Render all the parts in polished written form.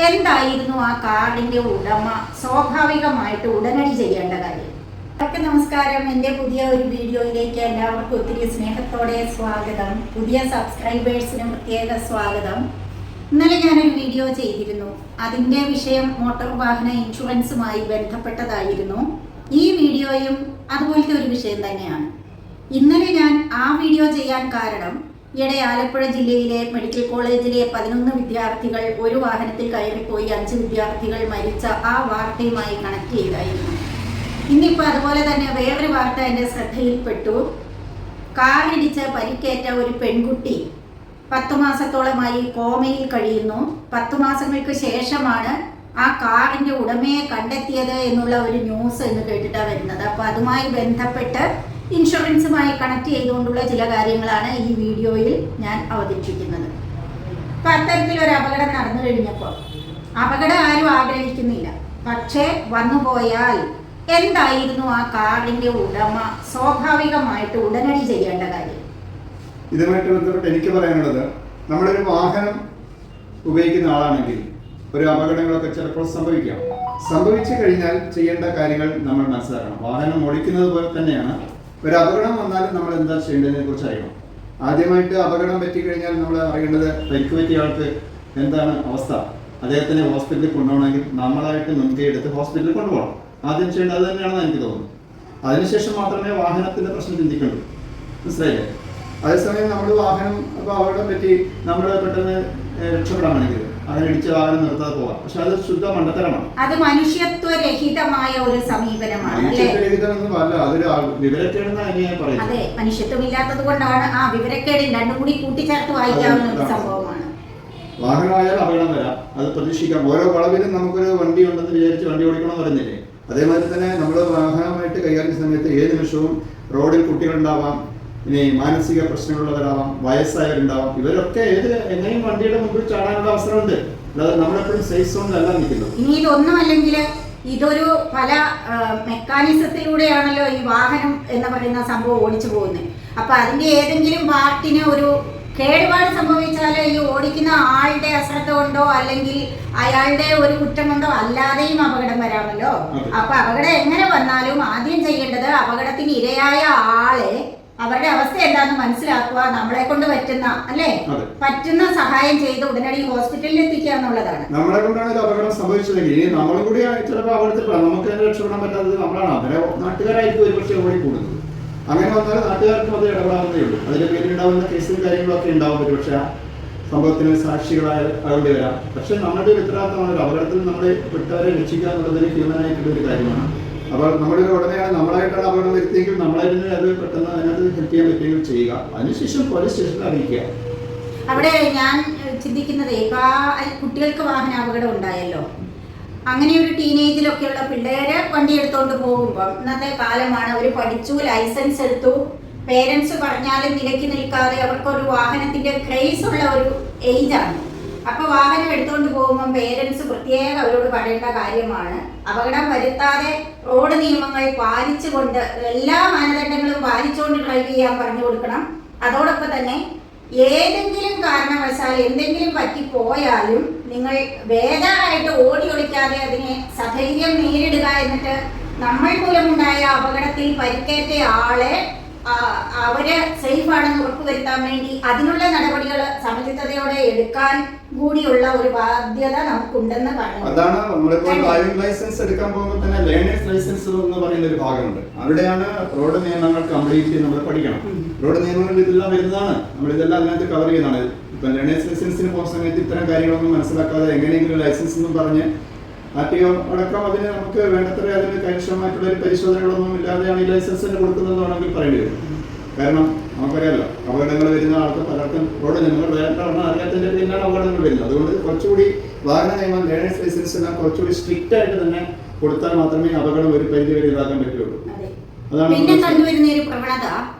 എന്തായിരുന്നു ആ കാർഡിന്റെ ഉടമ സ്വാഭാവികമായിട്ട് ഉടനടി ചെയ്യേണ്ട കാര്യം? നമസ്കാരം. എൻ്റെ പുതിയ ഒരു വീഡിയോയിലേക്ക് എല്ലാവർക്കും ഒത്തിരി സ്നേഹത്തോടെ സ്വാഗതം. പുതിയ സബ്സ്ക്രൈബേഴ്സിന് പ്രത്യേക സ്വാഗതം. ഇന്നലെ ഞാനൊരു വീഡിയോ ചെയ്തിരുന്നു. അതിൻ്റെ വിഷയം മോട്ടോർ വാഹന ഇൻഷുറൻസുമായി ബന്ധപ്പെട്ടതായിരുന്നു. ഈ വീഡിയോയും അതുപോലത്തെ ഒരു വിഷയം തന്നെയാണ്. ഇന്നലെ ഞാൻ ആ വീഡിയോ ചെയ്യാൻ കാരണം, ഈയിടെ ആലപ്പുഴ ജില്ലയിലെ മെഡിക്കൽ കോളേജിലെ 11 വിദ്യാർത്ഥികൾ ഒരു വാഹനത്തിൽ കയറിപ്പോയി 5 വിദ്യാർത്ഥികൾ മരിച്ച ആ വാർത്തയുമായി കണക്ട് ചെയ്തായിരുന്നു. ഇന്നിപ്പോൾ അതുപോലെ തന്നെ വേറൊരു വാർത്ത എൻ്റെ ശ്രദ്ധയിൽപ്പെട്ടു. കാറിടിച്ച് പരിക്കേറ്റ ഒരു പെൺകുട്ടി 10 മാസത്തോളമായി കോമയിൽ കഴിയുന്നു. 10 മാസങ്ങൾക്ക് ശേഷമാണ് ആ കാറിൻ്റെ ഉടമയെ കണ്ടെത്തിയത് എന്നുള്ള ഒരു ന്യൂസ് എന്ന് കേട്ടിട്ടാണ് വരുന്നത്. അപ്പോൾ അതുമായി ബന്ധപ്പെട്ട് ഇൻഷുറൻസുമായി കണക്ട് ചെയ്തുകൊണ്ടുള്ള ചില കാര്യങ്ങളാണ് ഈ വീഡിയോയിൽ ഞാൻ അവതരിപ്പിക്കുന്നത്. അപ്പം അത്തരത്തിലൊരു അപകടം നടന്നു കഴിഞ്ഞപ്പോൾ, അപകടം ആരും ആഗ്രഹിക്കുന്നില്ല, പക്ഷേ വന്നുപോയാൽ എന്തായിരുന്നു ആ കാറിന്റെ ഉടമ സ്വാഭാവികമായിട്ട് ഉടനടി ചെയ്യേണ്ട കാര്യം? ഇതുമായിട്ട് ബന്ധപ്പെട്ട് എനിക്ക് പറയാനുള്ളത്, നമ്മളൊരു വാഹനം ഉപയോഗിക്കുന്ന ആളാണെങ്കിൽ ഒരു അപകടങ്ങളൊക്കെ ചിലപ്പോൾ സംഭവിച്ചു കഴിഞ്ഞാൽ ചെയ്യേണ്ട കാര്യങ്ങൾ നമ്മൾ മനസ്സിലാക്കണം. വാഹനം ഓടിക്കുന്നത് പോലെ തന്നെയാണ് ഒരു അപകടം വന്നാലും നമ്മൾ എന്താ ചെയ്യേണ്ടതിനെ കുറിച്ച് അറിയണം. ആദ്യമായിട്ട് അപകടം പറ്റിക്കഴിഞ്ഞാൽ നമ്മൾ അറിയേണ്ടത്, പരിക്ക് പറ്റിയ ആൾക്ക് എന്താണ് അവസ്ഥ, അദ്ദേഹത്തിനെ ഹോസ്പിറ്റലിൽ കൊണ്ടുപോകണമെങ്കിൽ നമ്മളായിട്ട് മുൻകൈ എടുത്ത് ഹോസ്പിറ്റലിൽ കൊണ്ടുപോകണം. ആദ്യം ചെയ്യേണ്ടത് അത് തന്നെയാണെന്ന് എനിക്ക് തോന്നുന്നു. അതിനുശേഷം മാത്രമേ വാഹനത്തിന്റെ പ്രശ്നം ചിന്തിക്കുള്ളൂ. മനസ്സിലായില്ലേ? അതേസമയം നമ്മൾ വാഹനം ഇപ്പോൾ അപകടം പറ്റി നമ്മൾ പെട്ടെന്ന് രക്ഷപ്പെടാണെങ്കിൽ അങ്ങനെ ഇടിച്ച വാഹനം നിർത്താതെ പോകാം. പക്ഷെ അത് ശുദ്ധ മണ്ടത്തരമാണ്. അത് മനുഷ്യത്വരഹിതമായ ഒരു സമീപനമാണ്. മനുഷ്യത്വരഹിതമൊന്നും അല്ല, അതൊരു വിവരക്കേടെന്ന് ഞാൻ പറയുന്നത്. അതെ, മനുഷ്യത്വമില്ലാത്തത് കൊണ്ടാണ് ആ വിവരക്കേട് രണ്ടും കൂടി കൂട്ടിച്ചേർത്ത് വായിക്കാവുന്ന ഒരു സംഭവമാണ്. വാഹനമായാൽ അപകടം വരാം, അത് പ്രതീക്ഷിക്കാം. ഓരോ വളവിലും നമുക്കൊരു വണ്ടി ഉണ്ടെന്ന് വിചാരിച്ച് വണ്ടി ഓടിക്കണമെന്ന് പറയുന്നില്ലേ? അതേമാതിരി തന്നെ നമ്മൾ വാഹനമായിട്ട് കൈകാര്യം സമയത്ത് ഏത് നിമിഷവും റോഡിൽ കുട്ടികളുണ്ടാവാം, ഇനി മാനസിക പ്രശ്നങ്ങളുള്ളവരാവാം, വയസ്സായവരുണ്ടാവാം. ഇവരൊക്കെ എങ്ങനെയും വണ്ടിയുടെ മുമ്പിൽ ചാടാനുള്ള അവസരമുണ്ട്. അല്ലാതെ നമ്മളെപ്പോഴും സേഫ് സോണിലല്ല നിൽക്കുന്നത്. ഇനി ഇതൊന്നുമല്ലെങ്കിൽ ഇതൊരു പല മെക്കാനിസത്തിലൂടെയാണല്ലോ ഈ വാഹനം എന്ന് പറയുന്ന സംഭവം ഓടിച്ചു പോകുന്നത്. അപ്പൊ അതിന്റെ ഏതെങ്കിലും പാർട്ടിന് ഒരു കേടുപാട് സംഭവിച്ചാൽ ഈ ഓടിക്കുന്ന ആളുടെ അശ്രദ്ധ കൊണ്ടോ അല്ലെങ്കിൽ അയാളുടെ ഒരു കുറ്റം കൊണ്ടോ അല്ലാതെയും അപകടം വരാമല്ലോ. അപ്പൊ അപകടം എങ്ങനെ വന്നാലും ആദ്യം ചെയ്യേണ്ടത് അപകടത്തിന് ഇരയായ ആളെ, അവരുടെ അവസ്ഥ എന്താണെന്ന് മനസ്സിലാക്കുക, നമ്മളെ കൊണ്ട് പറ്റുന്ന സഹായം ചെയ്ത് ഉടനടി ഹോസ്പിറ്റലിൽ എത്തിക്കുക എന്നുള്ളതാണ്. നമ്മളെ കൊണ്ടാണ് അപകടം സംഭവിച്ചതെങ്കിൽ നമ്മളും കൂടി ചിലപ്പോൾ അപകടത്തിൽപ്പെടാം. നമുക്ക് തന്നെ രക്ഷപ്പെടാൻ പറ്റാത്തത് നമ്മളാണ്. അവരെ നാട്ടുകാരായിരിക്കും ഒരു പക്ഷേ ഓടിക്കൂടുന്നത്. അങ്ങനെ വന്നാൽ നാട്ടുകാർക്കും അത് ഇടപെടാവുന്നേ ഉള്ളൂ. അതിന്റെ പേരിലുണ്ടാവുന്ന കേസും കാര്യങ്ങളൊക്കെ ഉണ്ടാവും. ഒരു പക്ഷേ ആ സംഭവത്തിന് സാക്ഷികളാകേണ്ടി വരാം. പക്ഷെ നമ്മുടെ ഒരു ഉത്തരവാദിത്തമാണ് ഒരു അപകടത്തിൽ നമ്മളെ വിട്ടവരെ രക്ഷിക്കുക എന്നുള്ളതൊരു ഹ്യൂമനായിട്ടുള്ള ഒരു കാര്യമാണ്. അപ്പോൾ നമ്മുടെ ഉടനെയാണ് നമ്മളായിട്ടാണ് അപകടം വരുത്തിയെങ്കിൽ നമ്മളായിരുന്നു അത് പെട്ടെന്ന് അതിനകത്ത് ഹെൽപ്പ് ചെയ്യാൻ പറ്റിയെങ്കിൽ ചെയ്യുക. അതിനുശേഷം പോലീസ് സ്റ്റേഷനിൽ അറിയിക്കുക. അവിടെ ഞാൻ ചിന്തിക്കുന്നത്, ഇപ്പൊ കുട്ടികൾക്ക് വാഹന അപകടം ഉണ്ടായല്ലോ, അങ്ങനെ ഒരു ടീനേജിലൊക്കെയുള്ള പിള്ളേര് വണ്ടി എടുത്തോണ്ട് പോകുമ്പോൾ, ഇന്നത്തെ കാലമാണ്, അവർ പഠിച്ചു, ലൈസൻസ് എടുത്തു, പേരൻസ് പറഞ്ഞാലും നിലയ്ക്ക് നിൽക്കാതെ അവർക്കൊരു വാഹനത്തിന്റെ ക്രേസ് ഉള്ള ഒരു ഏജാണ്. അപ്പൊ വാഹനം എടുത്തുകൊണ്ട് പോകുമ്പോൾ പേരൻസ് പ്രത്യേകം അവരോട് പറയേണ്ട കാര്യമാണ്, അപകടം വരുത്താതെ റോഡ് നിയമങ്ങൾ പാലിച്ചുകൊണ്ട്, എല്ലാ മാനദണ്ഡങ്ങളും പാലിച്ചുകൊണ്ട് ഡ്രൈവ് ചെയ്യാൻ പറഞ്ഞു കൊടുക്കണം. അതോടൊപ്പം തന്നെ ഏതെങ്കിലും കാരണവശാൽ എന്തെങ്കിലും പറ്റിപ്പോയാലും നിങ്ങൾ ബേജാറായിട്ട് ഓടി ഒളിക്കാതെ അതിനെ സധൈര്യം നേരിടുക. എന്നിട്ട് നമ്മൾ മൂലമുണ്ടായ അപകടത്തിൽ പരിക്കേറ്റ ആളെ അവര് സേഫ് ആണെന്ന് ഉറപ്പുവരുത്താൻ വേണ്ടി അതിനുള്ള നടപടികൾ സമചിത്തതയോടെ എടുക്കാൻ കൂടിയുള്ള ഒരു ബാധ്യത നമുക്കുണ്ടെന്ന് പറഞ്ഞു. അതാണ് നമ്മളിപ്പോൾ ഡ്രൈവിംഗ് ലൈസൻസ് എടുക്കാൻ പോകുമ്പോൾ തന്നെ ലേണേഴ്സ് ലൈസൻസ് എന്ന് പറയുന്ന ഒരു ഭാഗമുണ്ട്. അവിടെയാണ് റോഡ് നിയമങ്ങൾ കംപ്ലീറ്റ് നമ്മൾ പഠിക്കണം. റോഡ് നിയമങ്ങൾ ഇതെല്ലാം വരുന്നതാണ്, നമ്മളിതെല്ലാം അതിനകത്ത് കവർ ചെയ്യുന്നതാണ്. ഇപ്പം ലേണേഴ്സ് ലൈസൻസിന് പോകുന്ന സമയത്ത് ഇത്തരം കാര്യങ്ങളൊന്നും മനസ്സിലാക്കാതെ എങ്ങനെയെങ്കിലും ലൈസൻസ് എന്നും പറഞ്ഞ് ആർടിഒ അടക്കം അതിന് നമുക്ക് വേണ്ടത്ര അതിന് കാര്യക്ഷമമായിട്ടുള്ള ഒരു പരിശോധനകളൊന്നും ഇല്ലാതെയാണ് ഈ ലൈസൻസിന് കൊടുക്കുന്നത് വേണമെങ്കിൽ പറയേണ്ടി വരും. കാരണം നമുക്കറിയാമല്ലോ, അപകടങ്ങൾ വരുന്ന ആൾക്ക് പലർക്കും റോഡ് നിയമങ്ങൾ വേണ്ട അറിയാത്തതിൻ്റെ പേരിലാണ് അപകടങ്ങൾ വരുന്നത്. അതുകൊണ്ട് കുറച്ചുകൂടി വാഹന നിയമം, ലേണേഴ്സ് ലൈസൻസ് എല്ലാം കുറച്ചുകൂടി സ്ട്രിക്റ്റ് ആയിട്ട് തന്നെ കൊടുത്താൽ മാത്രമേ അപകടം ഒരു പരിധി വരെ ഇതാക്കാൻ പറ്റുള്ളൂ. പിന്നെ കണ്ടുവരുന്ന ഒരു പ്രവണത,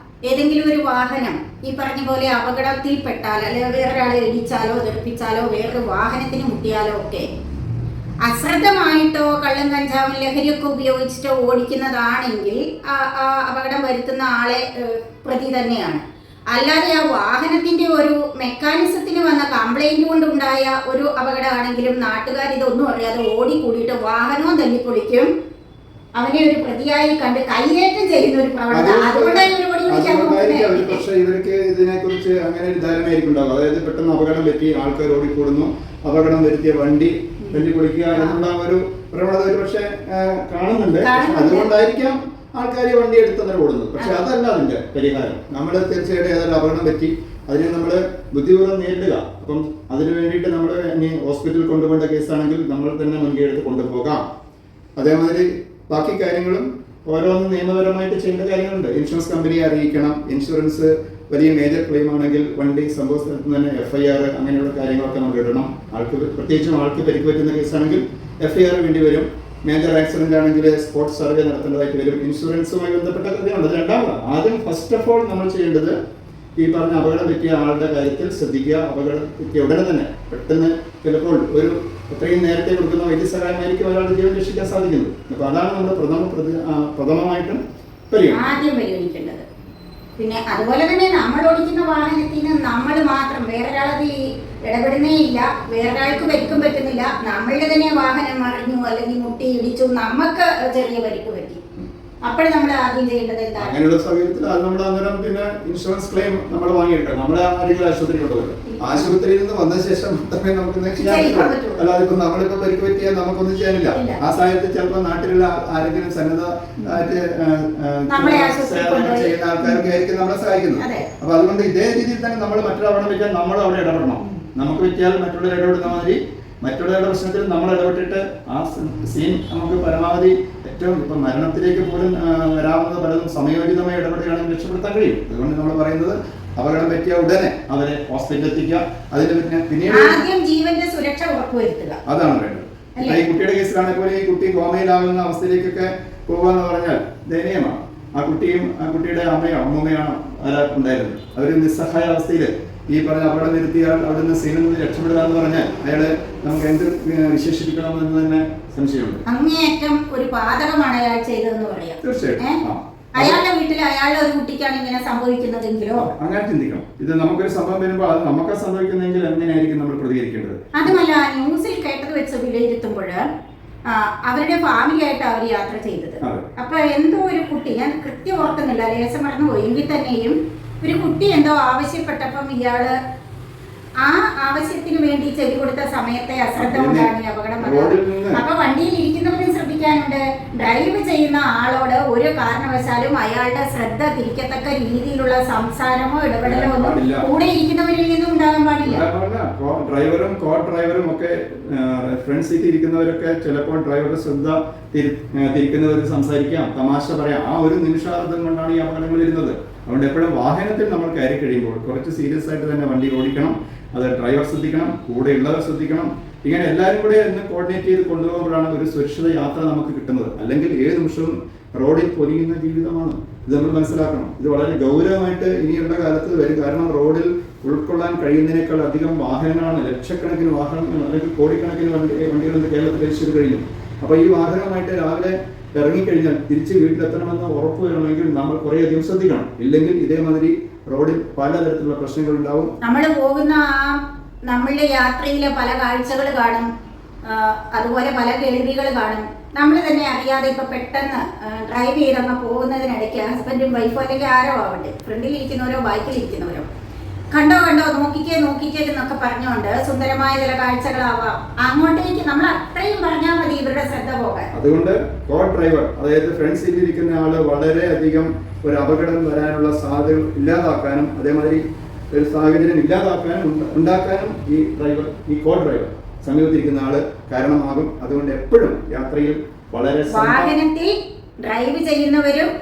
ഏതെങ്കിലും ഒരു വാഹനം ഈ പറഞ്ഞ പോലെ അപകടത്തിൽപ്പെട്ടാൽ, അല്ലെങ്കിൽ വേറൊരാളെ ഇടിച്ചാലോ തെറിപ്പിച്ചാലോ വേറൊരു വാഹനത്തിന് മുട്ടിയാലോ ഒക്കെ അശ്രദ്ധമായിട്ടോ കള്ളും കഞ്ചാവും ലഹരിയൊക്കെ ഉപയോഗിച്ചിട്ടോ ഓടിക്കുന്നതാണെങ്കിൽ ആ അപകടം വരുത്തുന്ന ആളെ പ്രതി തന്നെയാണ്. അല്ലാതെ ആ വാഹനത്തിന്റെ ഒരു മെക്കാനിസത്തിന് വന്ന കംപ്ലൈന്റ് കൊണ്ടുണ്ടായ ഒരു അപകടമാണെങ്കിലും നാട്ടുകാർ ഇതൊന്നും അറിയാതെ ഓടിക്കൂടിയിട്ട് വാഹനവും തല്ലിപ്പൊളിക്കും, അവനെ ഒരു പ്രതിയായി കണ്ട് കൈയേറ്റം ചെയ്യുന്ന ഒരു പ്രവണത. പക്ഷേ ഇവർക്ക് ഇതിനെ കുറിച്ച് അങ്ങനെ ഒരു ധാരണയായിരിക്കും ഉണ്ടാവും. അതായത് പെട്ടെന്ന് അപകടം പറ്റി ആൾക്കാർ ഓടിക്കൂടുന്നു, അപകടം വരുത്തിയ വണ്ടി തല്ലിപ്പൊളിക്കുക എന്നുള്ള ഒരു പ്രവണത ഒരു പക്ഷെ കാണുന്നുണ്ട്. അതുകൊണ്ടായിരിക്കാം ആൾക്കാർ വണ്ടി എടുത്തന്നെ ഓടുന്നത്. പക്ഷെ അതല്ല അതിന്റെ പരിഹാരം. നമ്മൾ തീർച്ചയായിട്ടും ഏതായാലും അപകടം പറ്റി അതിനെ നമ്മൾ ബുദ്ധിപൂർവ്വം നേരിടുക. അപ്പം അതിനു വേണ്ടിയിട്ട് നമ്മൾ ഇനി ഹോസ്പിറ്റലിൽ കൊണ്ടുപോകേണ്ട കേസാണെങ്കിൽ നമ്മൾ തന്നെ മുൻകൈ എടുത്ത് കൊണ്ടുപോകാം. അതേമാതിരി ബാക്കി കാര്യങ്ങളും ഓരോന്നും നിയമപരമായിട്ട് ചെയ്യേണ്ട കാര്യങ്ങളുണ്ട്. ഇൻഷുറൻസ് കമ്പനിയെ അറിയിക്കണം. ഇൻഷുറൻസ് വലിയ മേജർ ക്ലെയിം ആണെങ്കിൽ വണ്ടി സംഭവ സ്ഥലത്ത് തന്നെ FIR അങ്ങനെയുള്ള കാര്യങ്ങളൊക്കെ നമ്മൾ ഇടണം. പ്രത്യേകിച്ചും ആൾക്ക് പരിക്ക് പറ്റുന്ന കേസാണെങ്കിൽ FIR വേണ്ടി വരും. മേജർ ആക്സിഡന്റ് ആണെങ്കിൽ സ്പോട്ട് സർവേ നടത്തേണ്ടതായിട്ട് വരും. ഇൻഷുറൻസുമായി ബന്ധപ്പെട്ട കാര്യമുണ്ട്. രണ്ടാമത് ആദ്യം ഫസ്റ്റ് ഓഫ് ഓൾ നമ്മൾ ചെയ്യേണ്ടത് ഈ പറഞ്ഞ അപകടം പറ്റിയ ആളുടെ കാര്യത്തിൽ ശ്രദ്ധിക്കുക. അപകടം പറ്റിയ ഉടനെ തന്നെ പെട്ടെന്ന് ചിലപ്പോൾ ഒരു എത്രയും നേരത്തെ കൊടുക്കുന്ന വൈദ്യസഹായമായിരിക്കും ഒരാളുടെ ജീവൻ രക്ഷിക്കാൻ സാധിക്കുന്നത്. അപ്പൊ അതാണ് നമ്മൾ പ്രഥമമായിട്ടും ആദ്യം പരിഗണിക്കേണ്ടത്. പിന്നെ അതുപോലെ തന്നെ നമ്മൾ ഓടിക്കുന്ന വാഹനത്തിന് നമ്മൾ മാത്രം വേറൊരാളത് ഇടപെടുന്നേ ഇല്ല, വേറൊരാൾക്ക് പരിക്കും പറ്റുന്നില്ല. നമ്മളുടെ തന്നെ വാഹനം മറിഞ്ഞു അല്ലെങ്കിൽ മുട്ടി ഇടിച്ചു, നമുക്ക് ചെറിയ പരിക്ക് പറ്റി, അപ്പോൾ നമ്മൾ ആദ്യം ചെയ്യേണ്ടത് എന്താണ്? അങ്ങനെയുള്ള സാഹചര്യത്തിൽ അത് നമ്മൾ അന്നേരം പിന്നെ ഇൻഷുറൻസ് ക്ലെയിം നമ്മൾ വാങ്ങിയെടുക്കണം. നമ്മുടെ ആരെങ്കിലും ആശുപത്രി കൊണ്ടുപോകും. ആശുപത്രിയിൽ നിന്ന് വന്ന ശേഷം മാത്രമേ നമുക്ക് അല്ലാതെ ഇപ്പൊ നമ്മളിപ്പോ പരിക്ക് പറ്റിയാൽ നമുക്കൊന്നും ചെയ്യാനില്ല. ആ സാഹചര്യത്തിൽ ചിലപ്പോൾ നാട്ടിലുള്ള ആരെങ്കിലും സന്നദ്ധ സേവനം ചെയ്യുന്ന ആൾക്കാരൊക്കെ ആയിരിക്കും നമ്മളെ സഹായിക്കുന്നത്. അപ്പൊ അതുകൊണ്ട് ഇതേ രീതിയിൽ തന്നെ നമ്മൾ മറ്റൊരാവണം പറ്റിയാൽ നമ്മൾ അവിടെ ഇടപെടണം. നമുക്ക് പറ്റിയാൽ മറ്റുള്ളവർ ഇടപെടുന്ന മാതിരി മറ്റുള്ളവരുടെ പ്രശ്നത്തിൽ നമ്മൾ ഇടപെട്ടിട്ട് ആ സീൻ നമുക്ക് പരമാവധി ഏറ്റവും ഇപ്പം മരണത്തിലേക്ക് പോലും വരാവുന്ന പലതും സമയോചിതമായി ഇടപെടുകയാണെങ്കിൽ രക്ഷപ്പെടുത്താൻ കഴിയും. അതുകൊണ്ട് നമ്മൾ പറയുന്നത് അപകടം പറ്റിയ ഉടനെ അവരെ ഹോസ്പിറ്റലിൽ എത്തിക്കുക. അതിന് പിന്നീട് ആദ്യം ജീവന്റെ സുരക്ഷ ഉറപ്പുവരുത്തുക. അതാണ് വേണ്ടത്. ഈ കുട്ടിയുടെ കേസിലാണെങ്കിൽ പോലെ ഈ കുട്ടി കോമയിലാകുന്ന അവസ്ഥയിലേക്കൊക്കെ പോകുകയെന്ന് പറഞ്ഞാൽ ദയനീയമാണ്. ആ കുട്ടിയും ആ കുട്ടിയുടെ അമ്മൂമ്മയാണോ ഉണ്ടായിരുന്നത്. അവർ നിസ്സഹായ അവസ്ഥയിൽ ഈ പറഞ്ഞ അപകടം വരുത്തിയാൽ അവിടെ നിന്ന് സീനിൽ നിന്ന് രക്ഷപ്പെടുക എന്ന് പറഞ്ഞാൽ അയാള് നമുക്ക് എന്ത് വിശേഷിപ്പിക്കണമെന്ന് തന്നെ സംശയമുണ്ട്. അങ്ങേയറ്റം ഒരു പാതകമാണ് അയാൾ ചെയ്തതെന്ന് പറയാം. തീർച്ചയായിട്ടും അയാളുടെ വീട്ടിൽ അയാളുടെ ഒരു കുട്ടിക്കാണ് ഇങ്ങനെ സംഭവിക്കുന്നതെങ്കിലോ അങ്ങനെ ചിന്തിക്കണം. ഇത് നമുക്കൊരു സംഭവം വരുമ്പോൾ അത് നമുക്ക് സംഭവിക്കുന്നെങ്കിൽ എങ്ങനെയായിരിക്കും നമ്മൾ പ്രതികരിക്കേണ്ടത്? അതുമല്ല, ന്യൂസിൽ കേട്ടത് വെച്ച് വിലയിരുത്തുമ്പോൾ അവരുടെ ഫാമിലി ആയിട്ട് അവർ യാത്ര ചെയ്തത്. അപ്പൊ എന്തോ ഒരു കുട്ടി, ഞാൻ കൃത്യം ഓർക്കുന്നില്ല, ലേശം മറന്നു പോയെങ്കിൽ തന്നെയും ഒരു കുട്ടി എന്തോ ആവശ്യപ്പെട്ടപ്പം ഇയാള് ആ ആവശ്യത്തിന് വേണ്ടി ചെവി കൊടുത്ത സമയത്തെ അശ്രദ്ധ കൊണ്ടാണ് ഈ അപകടം വന്നത്. അപ്പൊ വണ്ടിയിൽ ഇരിക്കുന്നവരും ശ്രദ്ധിക്കാനുണ്ട്. ഡ്രൈവ് ചെയ്യുന്ന ആളോട് ഒരു കാരണവശാലും അയാളുടെ ശ്രദ്ധ തിരിക്കത്തക്ക രീതിയിലുള്ള സംസാരമോ ഇടപെടലോ ഒന്നും കൂടെ ഇരിക്കുന്നവരിൽ നിന്നും ഉണ്ടാകാൻ പാടില്ല. ഡ്രൈവറും കോ ഡ്രൈവറും ഒക്കെ ഫ്രണ്ട് സീറ്റിൽ ഇരിക്കുന്നവരൊക്കെ ചിലപ്പോൾ ഡ്രൈവറുടെ ശ്രദ്ധ തിരിക്കുന്നവർ സംസാരിക്കാം, തമാശ പറയാം. ആ ഒരു നിമിഷാർദ്ധം കൊണ്ടാണ് ഈ അപകടങ്ങൾ വരുന്നത്. അതുകൊണ്ട് എപ്പോഴും വാഹനത്തിൽ നമ്മൾ കയറി കഴിയുമ്പോൾ കുറച്ച് സീരിയസ് ആയിട്ട് തന്നെ വണ്ടി ഓടിക്കണം. അത് ഡ്രൈവർ ശ്രദ്ധിക്കണം, കൂടെയുള്ളവർ ശ്രദ്ധിക്കണം. ഇങ്ങനെ എല്ലാവരും കൂടെ ഒന്ന് കോർഡിനേറ്റ് ചെയ്ത് കൊണ്ടുപോകുമ്പോഴാണ് ഒരു സുരക്ഷിത യാത്ര നമുക്ക് കിട്ടുന്നത്. അല്ലെങ്കിൽ ഏത് നിമിഷവും റോഡിൽ പൊലിയുന്ന ജീവിതമാണ്. ഇത് നമ്മൾ മനസ്സിലാക്കണം. ഇത് വളരെ ഗൗരവമായിട്ട് ഇനിയുള്ള കാലത്ത് വരും. കാരണം റോഡിൽ ഉൾക്കൊള്ളാൻ കഴിയുന്നതിനേക്കാൾ അധികം വാഹനങ്ങളാണ്. ലക്ഷക്കണക്കിന് വാഹനങ്ങൾ അല്ലെങ്കിൽ കോടിക്കണക്കിന് വണ്ടികൾ ഇന്ന് കേരളത്തിൽ രജിസ്റ്റർ കഴിഞ്ഞു. അപ്പോൾ ഈ വാഹനവുമായിട്ട് രാവിലെ ഇറങ്ങിക്കഴിഞ്ഞാൽ തിരിച്ച് വീട്ടിലെത്തണമെന്ന് ഉറപ്പ് വരണമെങ്കിൽ നമ്മൾ കുറേയധികം ശ്രദ്ധിക്കണം. ഇല്ലെങ്കിൽ ഇതേമാതിരി റോഡിൽ പലതരത്തിലുള്ള പ്രശ്നങ്ങൾ ഉണ്ടാവും. നമ്മൾ പോകുന്ന നമ്മളുടെ യാത്രയിലെ പല കാഴ്ചകൾ കാണും, അതുപോലെ പല കേൾവികൾ കാണും. നമ്മൾ തന്നെ അറിയാതെ ഇപ്പൊ പെട്ടെന്ന് ഡ്രൈവ് ചെയ്തങ്ങ് പോകുന്നതിനിടയ്ക്ക് ഹസ്ബൻഡും വൈഫും അല്ലെങ്കിൽ ആരോ ആവട്ടെ, ഫ്രണ്ടിൽ ഇരിക്കുന്നവരോ ബാക്കിൽ ഇരിക്കുന്നവരോ കണ്ടോ നോക്കിക്കേ എന്നൊക്കെ പറഞ്ഞുകൊണ്ട് സുന്ദരമായ ചില കാഴ്ചകളാവാം, അങ്ങോട്ടേക്ക് നമ്മൾ അത്രയും പറഞ്ഞാൽ മതി ഇവരുടെ ശ്രദ്ധ പോകാൻ. അതുകൊണ്ട് കോ ഡ്രൈവർ, അതായത് ഫ്രണ്ട് സീറ്റിൽ ഇരിക്കുന്ന ആള് വളരെ അധികം ഒരു അപകടം വരാനുള്ള സാധ്യതകൾ ഇല്ലാതാക്കാനും അതേമാതിരി ഒരു സാഹചര്യം ഇല്ലാതാക്കാനും ഉണ്ടാക്കാനും ഈ കോ ഡ്രൈവർ സമീപത്തിരിക്കുന്ന ആള് കാരണമാകും. അതുകൊണ്ട് എപ്പോഴും യാത്രയിൽ വളരെ വാഹനത്തിൽ ഡ്രൈവ് ചെയ്യുന്നവരും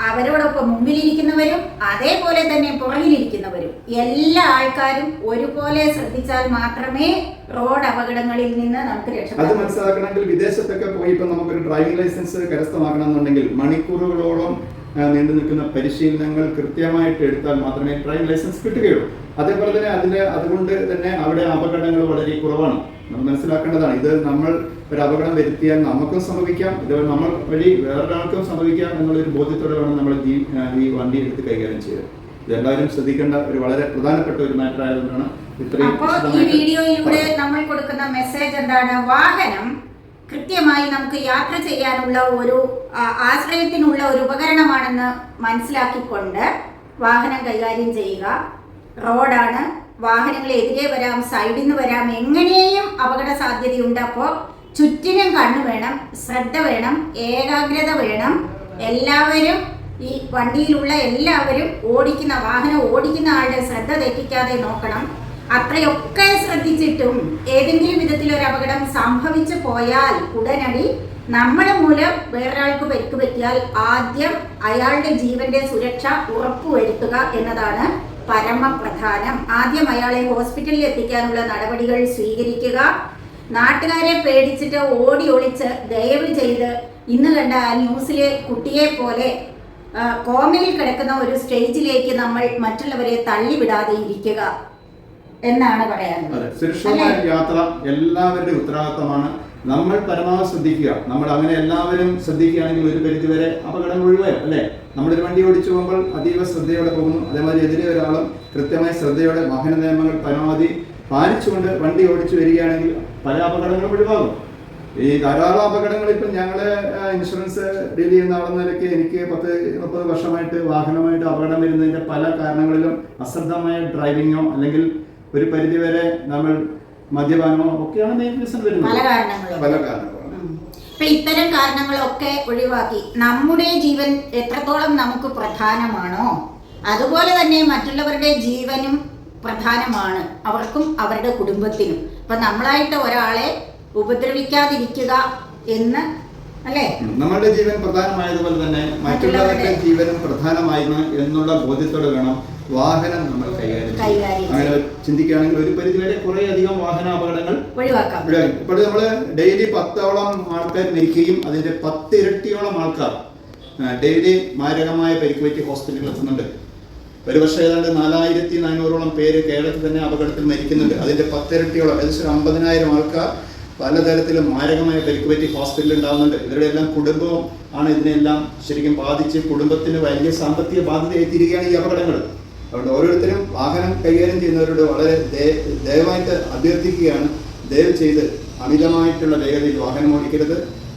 അവരോടൊപ്പം മുമ്പിലിരിക്കുന്നവരും അതേപോലെ തന്നെ പുറകിലിരിക്കുന്നവരും എല്ലാ ആൾക്കാരും ഒരുപോലെ ശ്രദ്ധിച്ചാൽ മാത്രമേ റോഡ് അപകടങ്ങളിൽ നിന്ന് നമുക്ക് രക്ഷപ്പെടാൻ. അത് മനസ്സിലാക്കണമെങ്കിൽ വിദേശത്തൊക്കെ പോയി ഇപ്പൊ നമുക്കൊരു ഡ്രൈവിംഗ് ലൈസൻസ് കരസ്ഥമാക്കണം എന്നുണ്ടെങ്കിൽ മണിക്കൂറുകളോളം നീണ്ടു നിൽക്കുന്ന പരിശീലനങ്ങൾ കൃത്യമായിട്ട് എടുത്താൽ മാത്രമേ ഡ്രൈവിംഗ് ലൈസൻസ് കിട്ടുകയുള്ളൂ. അതേപോലെ തന്നെ അതുകൊണ്ട് തന്നെ അവിടെ അപകടങ്ങൾ വളരെ കുറവാണ്. നമ്മൾ മനസ്സിലാക്കേണ്ടതാണ്. ഇത് നമ്മൾ ഒരു അപകടം വരുത്തിയാൽ നമുക്കും സംഭവിക്കാം, ഇത് നമ്മൾ വഴി വേറൊരാൾക്കും സംഭവിക്കാം എന്നുള്ളൊരു ബോധ്യത്തോടെ വേണം നമ്മൾ ഈ വണ്ടി എടുത്ത് കൈകാര്യം ചെയ്യുക. ഇതെല്ലാവരും ശ്രദ്ധിക്കേണ്ട ഒരു വളരെ പ്രധാനപ്പെട്ട ഒരു മാറ്റർ ആയതുകൊണ്ടാണ് ഇത്രയും അപ്പോൾ ഈ വീഡിയോയിലൂടെ നമ്മൾ കൊടുക്കുന്ന മെസ്സേജ് എന്താണ്? വാഹനം കൃത്യമായി നമുക്ക് യാത്ര ചെയ്യാനുള്ള ഒരു ആശ്രയത്തിനുള്ള ഒരു ഉപകരണമാണെന്ന് മനസ്സിലാക്കിക്കൊണ്ട് വാഹനം കൈകാര്യം ചെയ്യുക. റോഡാണ്, വാഹനങ്ങൾ എതിരെ വരാം, സൈഡിൽ നിന്ന് വരാം, എങ്ങനെയും അപകട സാധ്യതയുണ്ട്. അപ്പോൾ ചുറ്റിനും കണ്ണു വേണം, ശ്രദ്ധ വേണം, ഏകാഗ്രത വേണം. എല്ലാവരും ഈ വണ്ടിയിലുള്ള എല്ലാവരും വാഹനം ഓടിക്കുന്ന ആളുടെ ശ്രദ്ധ തെറ്റിക്കാതെ നോക്കണം. അത്രയൊക്കെ ശ്രദ്ധിച്ചിട്ടും ഏതെങ്കിലും വിധത്തിലൊരു അപകടം സംഭവിച്ചു പോയാൽ ഉടനടി നമ്മുടെ മൂലം വേറൊരാൾക്ക് പരിക്ക് പറ്റിയാൽ ആദ്യം അയാളുടെ ജീവന്റെ സുരക്ഷ ഉറപ്പുവരുത്തുക എന്നതാണ് പരമപ്രധാനം. ആദ്യം അയാളെ ഹോസ്പിറ്റലിൽ എത്തിക്കാനുള്ള നടപടികൾ സ്വീകരിക്കുക. നാട്ടുകാരെ പേടിച്ചിട്ട് ഓടി ഒളിച്ച് ദയവ് ചെയ്ത് ഇന്ന് കണ്ട ആ ന്യൂസിലെ കുട്ടിയെ പോലെ കോമയിൽ കിടക്കുന്ന ഒരു സ്റ്റേജിലേക്ക് നമ്മൾ മറ്റുള്ളവരെ തള്ളിവിടാതെ ഇരിക്കുക എന്നാണ് പറയാനുള്ളത്. സുരക്ഷിതമായ യാത്ര എല്ലാവരുടെയും ഉത്തരവാദിത്തമാണ്. നമ്മൾ പരമാവധി ശ്രദ്ധിക്കുക. നമ്മൾ അങ്ങനെ എല്ലാവരും ശ്രദ്ധിക്കുകയാണെങ്കിൽ ഒരു പരിധിവരെ അപകടങ്ങൾ ഒഴിവായും അല്ലേ? നമ്മളൊരു വണ്ടി ഓടിച്ചു പോകുമ്പോൾ അതീവ ശ്രദ്ധയോടെ പോകുന്നു. അതേമാതിരി എതിരെ ഒരാളും കൃത്യമായ ശ്രദ്ധയോടെ വാഹന നിയമങ്ങൾ പരമാവധി പാലിച്ചുകൊണ്ട് വണ്ടി ഓടിച്ചു വരികയാണെങ്കിൽ പല അപകടങ്ങളും ഒഴിവാകും. ഈ ധാരാളം അപകടങ്ങൾ ഇപ്പം ഞങ്ങള് ഇൻഷുറൻസ് ഡീൽ ചെയ്യുന്ന ആളെന്ന നിലയ്ക്ക് എനിക്ക് 10-30 വർഷമായിട്ട് വാഹനമായിട്ട് അപകടം വരുന്നതിന്റെ പല കാരണങ്ങളിലും അശ്രദ്ധമായ ഡ്രൈവിങ്ങോ അല്ലെങ്കിൽ ഒരു പരിധിവരെ നമ്മൾ മദ്യപാനമോ ഒക്കെയാണ് മെയിൻ റീസൺ വരുന്നത്. പല കാരണങ്ങളും. ഇപ്പൊ ഇത്തരം കാരണങ്ങളൊക്കെ ഒഴിവാക്കി നമ്മുടെ ജീവൻ എത്രത്തോളം നമുക്ക് പ്രധാനമാണോ അതുപോലെ തന്നെ മറ്റുള്ളവരുടെ ജീവനും പ്രധാനമാണ്, അവർക്കും അവരുടെ കുടുംബത്തിനും. അപ്പൊ നമ്മളായിട്ട് ഒരാളെ ഉപദ്രവിക്കാതിരിക്കുക എന്ന് അല്ലേ? നമ്മളുടെ ജീവൻ പ്രധാനമായതുപോലെ തന്നെ മറ്റുള്ളവരുടെ ജീവനും പ്രധാനമായിരുന്നു എന്നുള്ള ബോധ്യത്തോടെ വേണം വാഹനം നമ്മൾ കൈകാര്യം. അങ്ങനെ ചിന്തിക്കുകയാണെങ്കിൽ ഒരു പരിധിവരെ കുറെ അധികം വാഹന അപകടങ്ങൾ ഒഴിവാക്കാം. ഇപ്പോൾ നമ്മൾ ഡെയിലി 10ഓളം ആൾക്കാർ മരിക്കുകയും അതിന്റെ 10 ഇരട്ടിയോളം ആൾക്കാർ ഡെയിലി മാരകമായ പരിക്ക് പറ്റി ഹോസ്പിറ്റലിൽ എത്തുന്നുണ്ട്. ഒരു വർഷം ഏതാണ്ട് 4400ഓളം പേര് കേരളത്തിൽ തന്നെ അപകടത്തിൽ മരിക്കുന്നുണ്ട്. അതിന്റെ 10 ഇരട്ടിയോളം ഏകദേശം 50,000 ആൾക്കാർ പലതരത്തിലും മാരകമായ പരിക്ക് പറ്റി ഹോസ്പിറ്റലിൽ ഉണ്ടാകുന്നുണ്ട്. ഇവരുടെ എല്ലാം കുടുംബം ആണ് ഇതിനെല്ലാം ശരിക്കും ബാധിച്ച് കുടുംബത്തിന് വലിയ സാമ്പത്തിക ബാധ്യതയായി തീരുകയാണ് ഈ അപകടങ്ങൾ. അതുകൊണ്ട് ഓരോരുത്തരും വാഹനം കൈകാര്യം ചെയ്യുന്നവരോട് വളരെ ദയവായിട്ട് അഭ്യർത്ഥിക്കുകയാണ്, ദയവ് ചെയ്ത് അമിതമായിട്ടുള്ള വേഗതയിൽ വാഹനം ഓടിക്കരുത്.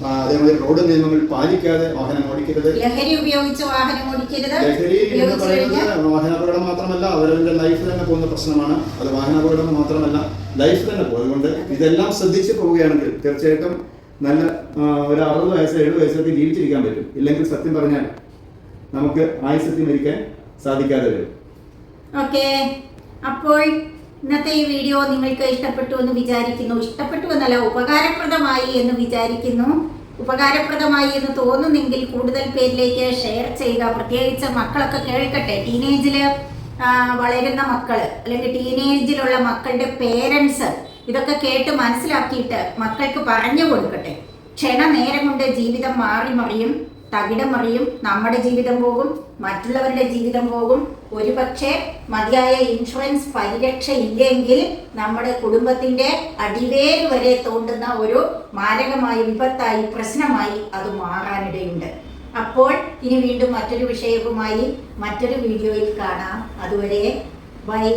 അതേമാതിരി റോഡ് നിയമങ്ങൾ പാലിക്കാതെ വാഹനം ഓടിക്കരുത്. ലഹരി ഉപയോഗിച്ച് വാഹനം ഓടിക്കരുത്. ലഹരി എന്ന് പറയുന്നത് വാഹനാപകടം മാത്രമല്ല, അവരവരുടെ ലൈഫ് തന്നെ പോകുന്ന പ്രശ്നമാണ്. അത് വാഹനാപകടം മാത്രമല്ല, ലൈഫ് തന്നെ പോകും. അതുകൊണ്ട് ഇതെല്ലാം ശ്രദ്ധിച്ച് പോവുകയാണെങ്കിൽ തീർച്ചയായിട്ടും നല്ല ഒരു 60 വയസ്സ് 70 വയസ്സൊക്കെ ജീവിച്ചിരിക്കാൻ പറ്റും. ഇല്ലെങ്കിൽ സത്യം പറഞ്ഞാൽ നമുക്ക് ആയുസ്സത്തിൽ മരിക്കാൻ സാധിക്കാതെ വരും. ഓക്കെ, അപ്പോൾ ഇന്നത്തെ ഈ വീഡിയോ നിങ്ങൾക്ക് ഇഷ്ടപ്പെട്ടു എന്ന് വിചാരിക്കുന്നു. ഇഷ്ടപ്പെട്ടു എന്നല്ല, ഉപകാരപ്രദമായി എന്ന് വിചാരിക്കുന്നു. ഉപകാരപ്രദമായി എന്ന് തോന്നുന്നെങ്കിൽ കൂടുതൽ പേരിലേക്ക് ഷെയർ ചെയ്യുക. പ്രത്യേകിച്ച് മക്കളൊക്കെ കേൾക്കട്ടെ. ടീനേജില് വളരുന്ന മക്കള് അല്ലെങ്കിൽ ടീനേജിലുള്ള മക്കളുടെ പേരൻസ് ഇതൊക്കെ കേട്ട് മനസ്സിലാക്കിയിട്ട് മക്കൾക്ക് പറഞ്ഞു കൊടുക്കട്ടെ. ക്ഷണനേരം കൊണ്ട് ജീവിതം മാറി മറിയും, തകിടം മറിയും. നമ്മുടെ ജീവിതം പോകും, മറ്റുള്ളവരുടെ ജീവിതം പോകും. ഒരുപക്ഷെ മതിയായ ഇൻഷുറൻസ് പരിരക്ഷ ഇല്ലെങ്കിൽ നമ്മുടെ കുടുംബത്തിന്റെ അടിവേര് വരെ തോണ്ടുന്ന ഒരു മാരകമായ വിപത്തായി, പ്രശ്നമായി അത് മാറാനിടയുണ്ട്. അപ്പോൾ ഇനി വീണ്ടും മറ്റൊരു വിഷയവുമായി മറ്റൊരു വീഡിയോയിൽ കാണാം. അതുവരെ ബൈ.